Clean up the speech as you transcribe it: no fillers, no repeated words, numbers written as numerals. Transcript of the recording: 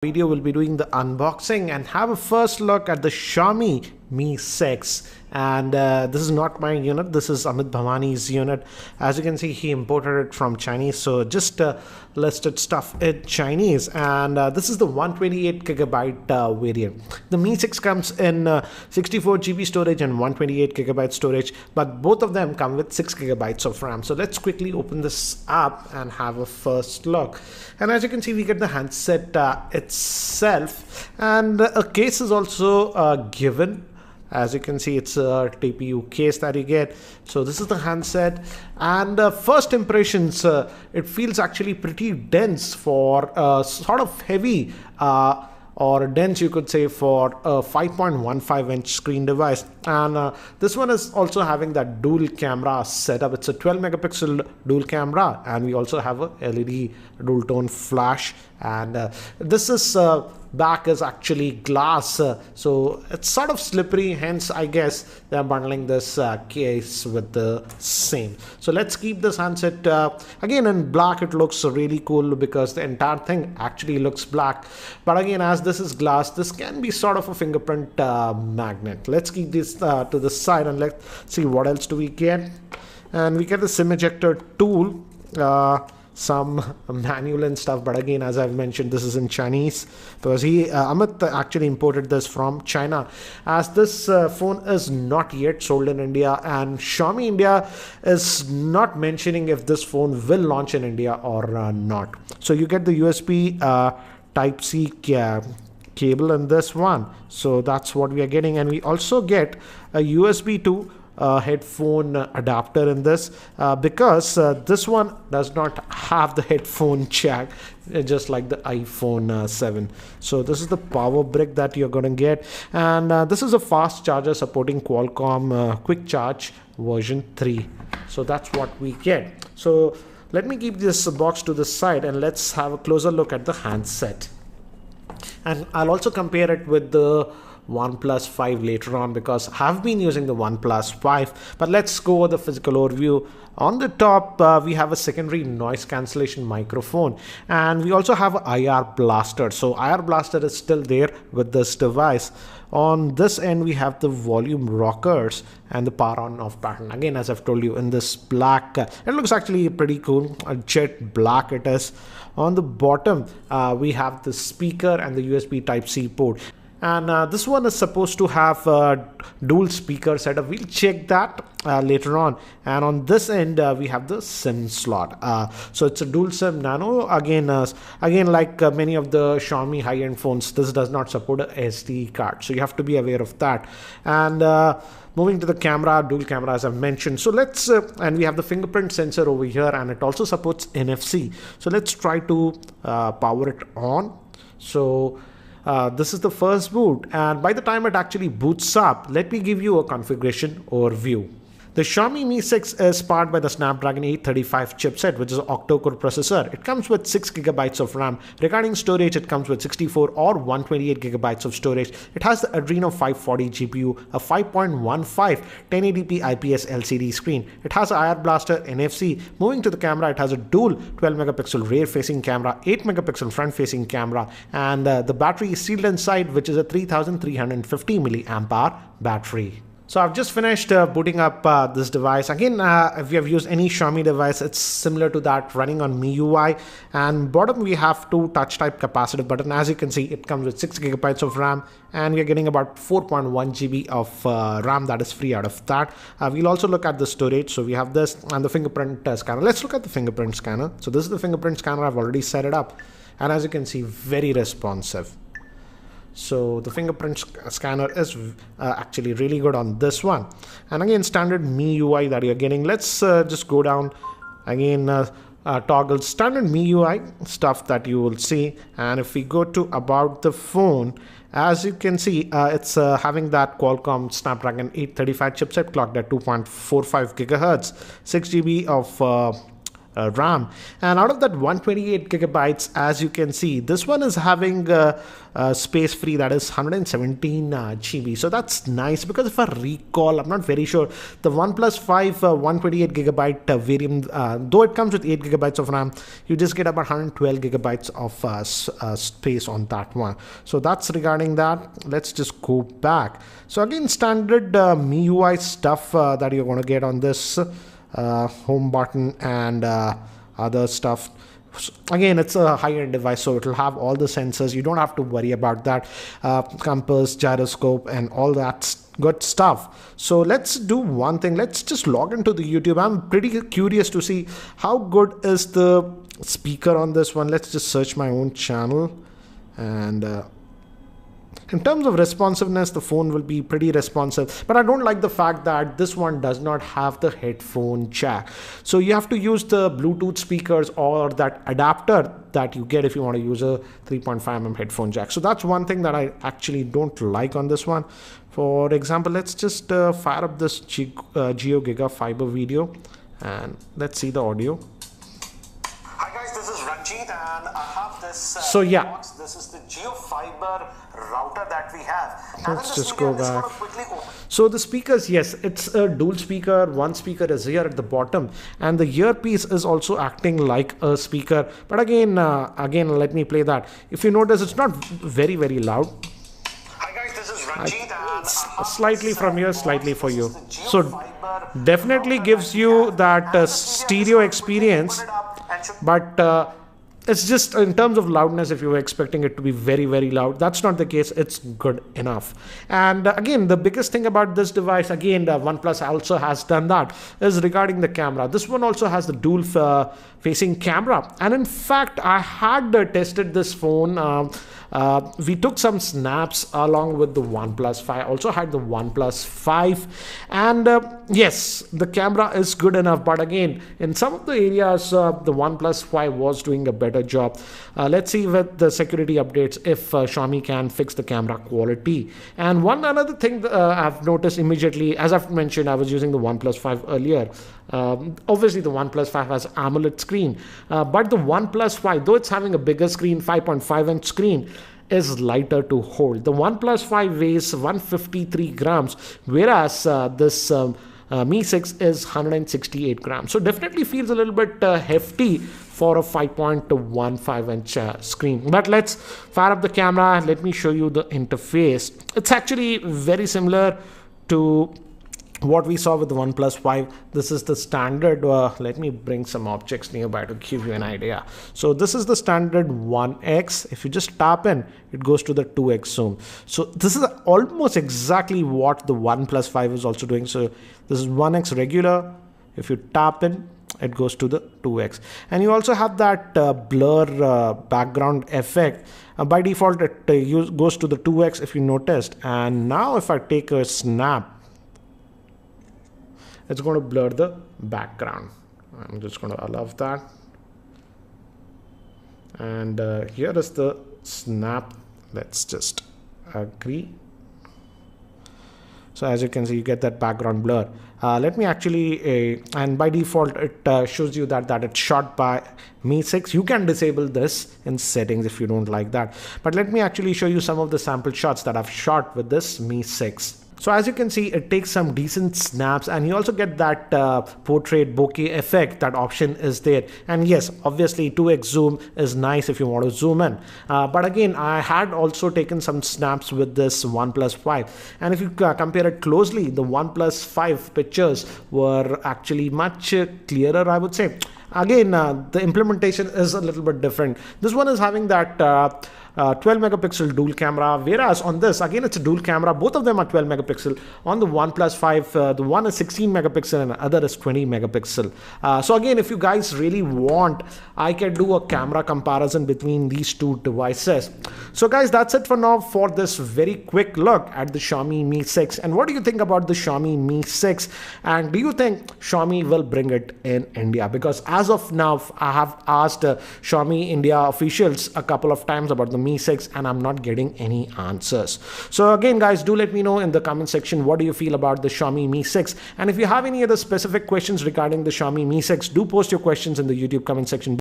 Video will be doing the unboxing and have a first look at the Xiaomi Mi 6. And this is not my unit, this is Amit Bhavani's unit. As you can see, he imported it from Chinese, so just listed stuff in Chinese. And this is the 128GB variant. The Mi 6 comes in 64GB storage and 128GB storage, but both of them come with 6GB of RAM. So let's quickly open this up and have a first look. And as you can see, we get the handset itself, and a case is also given. As you can see, it's a TPU case that you get. So this is the handset, and first impressions, it feels actually pretty dense for sort of heavy or dense, you could say, for a 5.15-inch screen device. And this one is also having that dual camera setup. It's a 12-megapixel dual camera, and we also have a LED dual tone flash. And this is back is actually glass, so it's sort of slippery, hence I guess they're bundling this case with the same. So let's keep this handset again in black. It looks really cool because the entire thing actually looks black, but again, as this is glass, this can be sort of a fingerprint magnet. Let's keep this to the side and let's see what else do we get. And we get the SIM ejector tool, some manual and stuff, but again, as I've mentioned, this is in Chinese because Amit actually imported this from China, as this phone is not yet sold in India, and Xiaomi India is not mentioning if this phone will launch in India or not. So you get the USB Type-C cable in this one, so that's what we are getting. And we also get a USB 2 headphone adapter in this, because this one does not have the headphone jack, just like the iPhone 7. So this is the power brick that you're going to get, and this is a fast charger supporting Qualcomm quick charge version 3. So that's what we get. So let me keep this box to the side and let's have a closer look at the handset, and I'll also compare it with the OnePlus 5 later on, because I've been using the OnePlus 5. But let's go over the physical overview. On the top, we have a secondary noise cancellation microphone, and we also have a IR blaster. So IR blaster is still there with this device. On this end, we have the volume rockers and the power on off pattern. Again, as I've told you, in this black, it looks actually pretty cool. A jet black it is. On the bottom, we have the speaker and the USB Type-C port. And this one is supposed to have a dual speaker setup. We'll check that later on. And on this end, we have the SIM slot. So it's a dual SIM nano. Again, like many of the Xiaomi high-end phones, this does not support a SD card. So you have to be aware of that. And moving to the camera, dual camera, as I've mentioned. So let's, and we have the fingerprint sensor over here, and it also supports NFC. So let's try to power it on. So this is the first boot, and by the time it actually boots up, let me give you a configuration overview. The Xiaomi Mi 6 is powered by the Snapdragon 835 chipset, which is an octa-core processor. It comes with 6GB of RAM. Regarding storage, it comes with 64 or 128GB of storage. It has the Adreno 540 GPU, a 5.15 1080p IPS LCD screen. It has a IR blaster, NFC. Moving to the camera, it has a dual 12-megapixel rear-facing camera, 8-megapixel front-facing camera, and the battery is sealed inside, which is a 3350 mAh battery. So I've just finished booting up this device. Again, if you have used any Xiaomi device, it's similar to that running on MIUI. And bottom, we have two touch type capacitive button. As you can see, it comes with 6GB of RAM, and we're getting about 4.1GB of RAM that is free out of that. We'll also look at the storage. So we have this and the fingerprint scanner. Let's look at the fingerprint scanner. So this is the fingerprint scanner. I've already set it up, and as you can see, very responsive. So the fingerprint scanner is actually really good on this one. And again, standard MIUI that you're getting. Let's just go down again, toggle standard MIUI stuff that you will see. And if we go to about the phone, as you can see, it's having that Qualcomm Snapdragon 835 chipset clocked at 2.45 GHz, 6GB of RAM. And out of that 128 gigabytes, as you can see, this one is having space free, that is 117 GB. So that's nice, because if I recall, I'm not very sure, the OnePlus 5 128 gigabyte variant, though it comes with 8 gigabytes of RAM, you just get about 112 gigabytes of space on that one. So that's regarding that. Let's just go back. So again, standard MIUI stuff that you're going to get on this home button and other stuff. Again, it's a high-end device, so it will have all the sensors. You don't have to worry about that. Compass, gyroscope, and all that good stuff. So let's do one thing. Let's just log into the YouTube. I'm pretty curious to see how good is the speaker on this one. Let's just search my own channel. And in terms of responsiveness, the phone will be pretty responsive, but I don't like the fact that this one does not have the headphone jack. So you have to use the Bluetooth speakers or that adapter that you get if you want to use a 3.5mm headphone jack. So that's one thing that I actually don't like on this one. For example, let's just fire up this Geo Giga Fiber video and let's see the audio. Hi guys, this is Ranjit and I have this so yeah, box. This is the Geo Fiber router that we have. Let's just go back. So the speakers, yes, it's a dual speaker. One speaker is here at the bottom, and the earpiece is also acting like a speaker. But again, let me play that. If you notice, it's not very loud. Hi guys, this is Ranjit and slightly from here, slightly for you. So definitely gives you that stereo experience, but it's just in terms of loudness, if you were expecting it to be very loud, that's not the case. It's good enough. And again, the biggest thing about this device, again, the OnePlus also has done that, is regarding the camera. This one also has the dual facing camera, and in fact I had tested this phone. We took some snaps along with the OnePlus 5. Also had the OnePlus 5, and yes, the camera is good enough, but again, in some of the areas the OnePlus 5 was doing a better job. Let's see with the security updates if Xiaomi can fix the camera quality. And one another thing I've noticed immediately, as I've mentioned, I was using the OnePlus 5 earlier. Obviously the OnePlus 5 has AMOLED screen, but the OnePlus 5, though it's having a bigger screen, 5.5-inch screen, is lighter to hold. The OnePlus 5 weighs 153 grams, whereas this Mi 6 is 168 grams. So definitely feels a little bit hefty for a 5.15-inch screen. But let's fire up the camera. Let me show you the interface. It's actually very similar to what we saw with the OnePlus 5. This is the standard. Let me bring some objects nearby to give you an idea. So this is the standard 1x. If you just tap in, it goes to the 2x zoom. So this is almost exactly what the OnePlus 5 is also doing. So this is 1x regular. If you tap in, it goes to the 2x. And you also have that blur background effect. By default, it goes to the 2x if you noticed. And now if I take a snap, it's going to blur the background. I'm just going to allow that. And here is the snap. Let's just agree. So as you can see, you get that background blur. Let me actually, and by default, it shows you that it's shot by Mi 6. You can disable this in settings if you don't like that. But let me actually show you some of the sample shots that I've shot with this Mi 6. So as you can see, it takes some decent snaps, and you also get that portrait bokeh effect. That option is there. And yes, obviously 2x zoom is nice if you want to zoom in. But again, I had also taken some snaps with this OnePlus 5. And if you compare it closely, the OnePlus 5 pictures were actually much clearer, I would say. Again, the implementation is a little bit different. This one is having that 12 megapixel dual camera, whereas on this, again, it's a dual camera. Both of them are 12 megapixel. On the OnePlus 5, the one is 16 megapixel and the other is 20 megapixel. So again, if you guys really want, I can do a camera comparison between these two devices. So guys, that's it for now for this very quick look at the Xiaomi Mi 6. And what do you think about the Xiaomi Mi 6? And do you think Xiaomi will bring it in India? Because as of now, I have asked Xiaomi India officials a couple of times about the Mi 6 and I'm not getting any answers. So again guys, do let me know in the comment section what do you feel about the Xiaomi Mi 6, and if you have any other specific questions regarding the Xiaomi Mi 6, do post your questions in the YouTube comment section.